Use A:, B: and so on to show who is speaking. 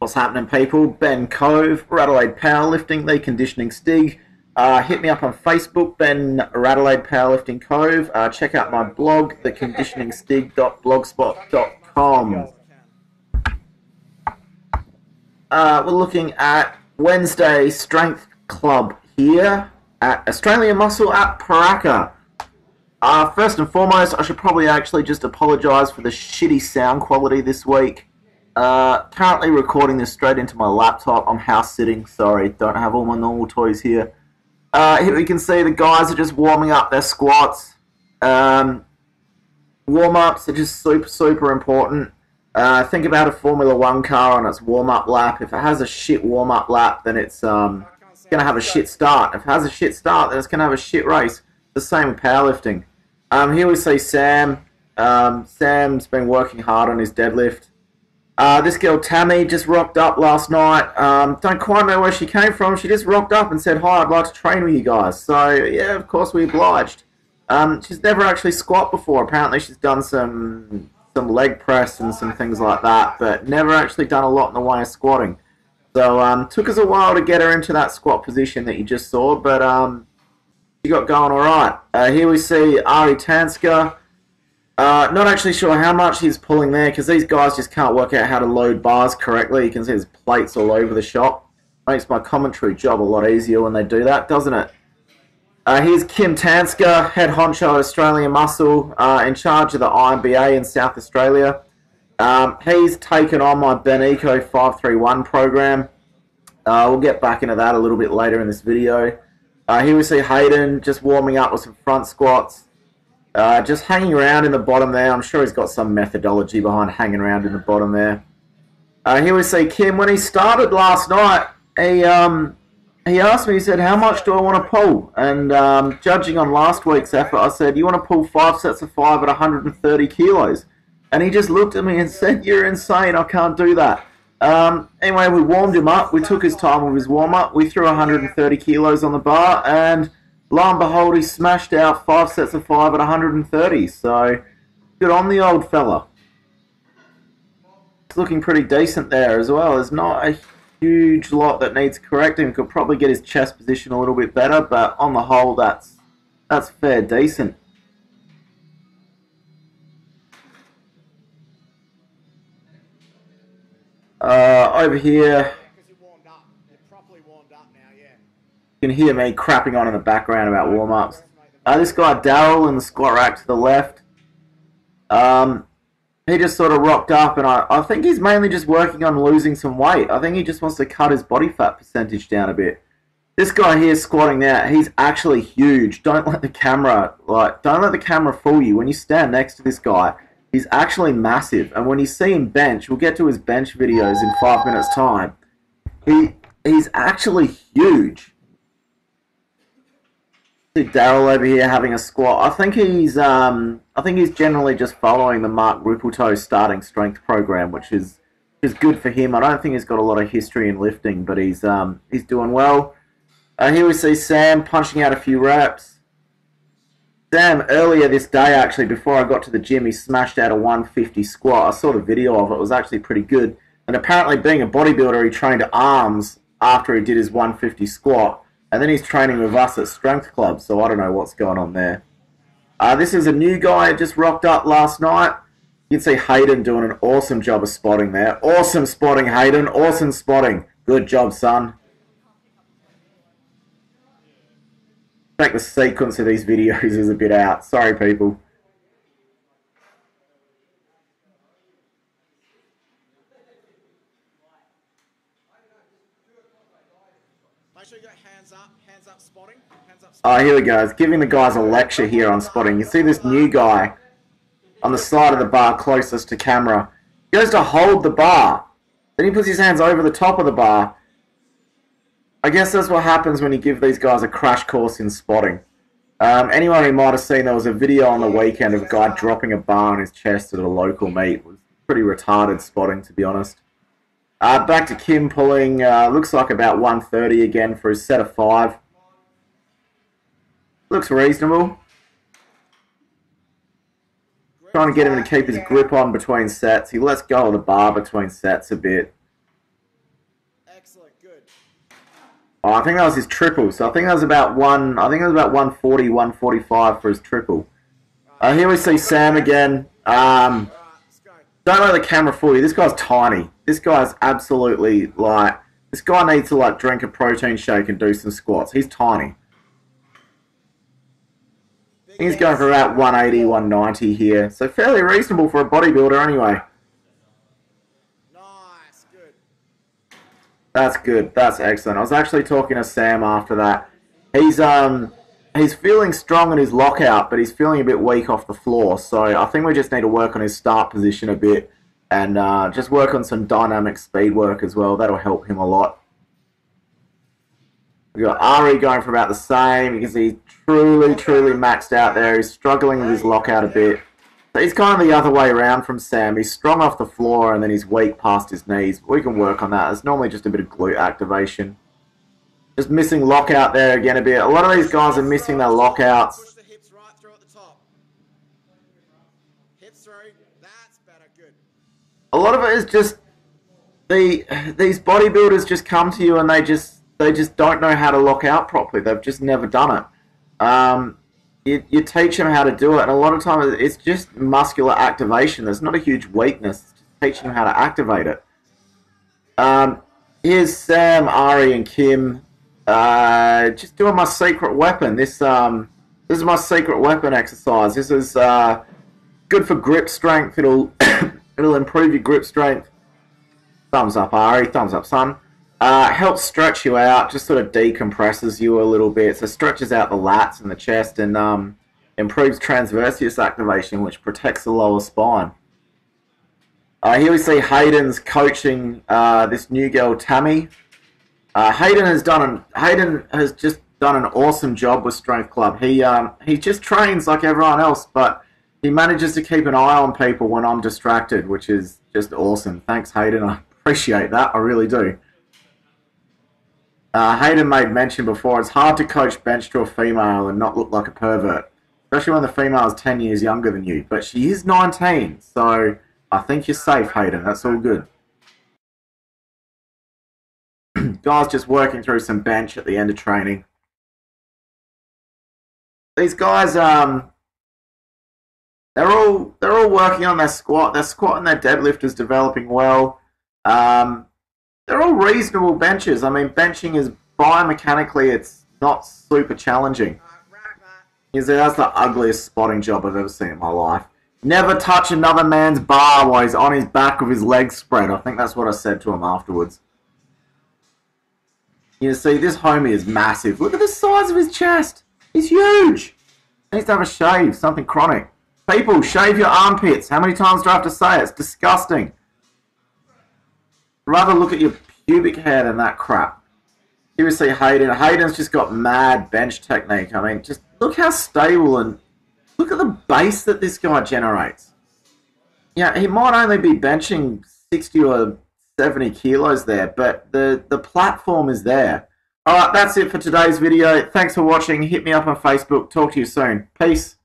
A: What's happening, people? Ben Cove, Adelaide Powerlifting, the conditioning stig. Hit me up on Facebook, Ben Adelaide Powerlifting Cove. Check out my blog, theconditioningstig.blogspot.com. We're looking at Wednesday Strength Club here at Australian Muscle at Pooraka. First and foremost, I should probably actually just apologise for the shitty sound quality this week. Currently recording this straight into my laptop. I'm house sitting, sorry, don't have all my normal toys here. Here we can see the guys are just warming up their squats. Warm-ups are just super important. Think about a Formula 1 car on its warm-up lap. If it has a shit warm-up lap, then it's going to have a shit start. If it has a shit start, then it's going to have a shit race. The same with powerlifting. Here we see Sam. Sam's been working hard on his deadlift. This girl Tammy just rocked up last night. Don't quite know where she came from. She just rocked up and said, "Hi, I'd like to train with you guys." So yeah, of course we obliged. She's never actually squat before. Apparently she's done some leg press and some things like that, but never actually done a lot in the way of squatting. So took us a while to get her into that squat position that you just saw, but she got going all right. Here we see Ari Tanska. Not actually sure how much he's pulling there because these guys just can't work out how to load bars correctly. You can see there's plates all over the shop. Makes my commentary job a lot easier when they do that, doesn't it? Here's Kim Tanska, head honcho Australian Muscle, in charge of the IMBA in South Australia. He's taken on my Ben Eco 531 program. We'll get back into that a little bit later in this video. Here we see Hayden just warming up with some front squats. Just hanging around in the bottom there. I'm sure he's got some methodology behind hanging around in the bottom there. Here we see Kim. When he started last night, he asked me, he said, "How much do I want to pull?" And judging on last week's effort, I said, "You want to pull 5 sets of 5 at 130 kilos?" And he just looked at me and said, "You're insane, I can't do that." Anyway, we warmed him up. We took his time with his warm-up. We threw 130 kilos on the bar, and lo and behold, he smashed out 5 sets of 5 at 130. So, good on the old fella. It's looking pretty decent there as well. There's not a huge lot that needs correcting. Could probably get his chest position a little bit better, but on the whole, that's fair decent. Over here, you can hear me crapping on in the background about warm-ups. This guy Daryl in the squat rack to the left, he just sort of rocked up, and I think he's mainly just working on losing some weight. I think he just wants to cut his body fat percentage down a bit. This guy here squatting there, he's actually huge. Don't let the camera fool you. When you stand next to this guy, he's actually massive. And when you see him bench, we'll get to his bench videos in 5 minutes time. He's actually huge. See Daryl over here having a squat. I think he's generally just following the Mark Rippleto starting strength program, which is good for him. I don't think he's got a lot of history in lifting, but he's doing well. Here we see Sam punching out a few reps. Sam, earlier this day, actually, before I got to the gym, he smashed out a 150 squat. I saw the video of it. It was actually pretty good. And apparently, being a bodybuilder, he trained arms after he did his 150 squat. And then he's training with us at Strength Club, so I don't know what's going on there. This is a new guy just rocked up last night. You can see Hayden doing an awesome job of spotting there. Awesome spotting, Hayden. Awesome spotting. Good job, son. I think the sequence of these videos is a bit out. Sorry, people.
B: Make sure you got hands up spotting.
A: Oh, here we go. It's giving the guys a lecture here on spotting. You see this new guy on the side of the bar closest to camera. He goes to hold the bar. Then he puts his hands over the top of the bar. I guess that's what happens when you give these guys a crash course in spotting. Anyone who might have seen, there was a video on the weekend of a guy dropping a bar on his chest at a local meet. It was pretty retarded spotting, to be honest. Back to Kim pulling, looks like about 130 again for his set of 5. Looks reasonable. Trying to get him to keep his grip on between sets. He lets go of the bar between sets a bit. Oh, I think that was his triple. So I think that was about 140, 145 for his triple. Here we see Sam again. Don't let the camera fool you. This guy's tiny. This guy's absolutely like. This guy needs to like drink a protein shake and do some squats. He's tiny. He's going for about 180, 190 here. So fairly reasonable for a bodybuilder anyway.
B: Nice, good.
A: That's good. That's excellent. I was actually talking to Sam after that. He's feeling strong in his lockout, but he's feeling a bit weak off the floor. So I think we just need to work on his start position a bit and just work on some dynamic speed work as well. That'll help him a lot. We've got Ari going for about the same. You can see he's truly maxed out there. He's struggling with his lockout a bit. So he's kind of the other way around from Sam. He's strong off the floor and then he's weak past his knees. We can work on that. It's normally just a bit of glute activation. Just missing lockout there again a bit. A lot of these guys are missing their lockouts.
B: Push the hips right through at the top. Hips through. That's better. Good.
A: A lot of it is just these bodybuilders just come to you and they just don't know how to lock out properly. They've just never done it. You teach them how to do it, and a lot of times it's just muscular activation. There's not a huge weakness. It's just teaching them how to activate it. Here's Sam, Ari, and Kim. Just doing my secret weapon. This is my secret weapon exercise. This is good for grip strength. It'll improve your grip strength. Thumbs up, Ari. Thumbs up, son. Helps stretch you out. Just sort of decompresses you a little bit. So stretches out the lats and the chest and improves transversus activation, which protects the lower spine. Here we see Hayden's coaching this new girl, Tammy. Hayden has just done an awesome job with Strength Club. He just trains like everyone else, but he manages to keep an eye on people when I'm distracted, which is just awesome. Thanks, Hayden. I appreciate that. I really do. Hayden made mention before, it's hard to coach bench to a female and not look like a pervert, especially when the female is 10 years younger than you. But she is 19, so I think you're safe, Hayden. That's all good. Guys just working through some bench at the end of training. These guys, they're all working on their squat. Their squat and their deadlift is developing well. They're all reasonable benches. I mean, benching is biomechanically, it's not super challenging. You see, that's the ugliest spotting job I've ever seen in my life. Never touch another man's bar while he's on his back with his legs spread. I think that's what I said to him afterwards. You see, this homie is massive. Look at the size of his chest. He's huge. He needs to have a shave, something chronic. People, shave your armpits. How many times do I have to say it? It's disgusting. Rather look at your pubic hair than that crap. Here we see Hayden. Hayden's just got mad bench technique. I mean, just look how stable and look at the base that this guy generates. Yeah, he might only be benching 60 or 70 kilos there, but the platform is there. Alright, that's it for today's video. Thanks for watching. Hit me up on Facebook. Talk to you soon. Peace.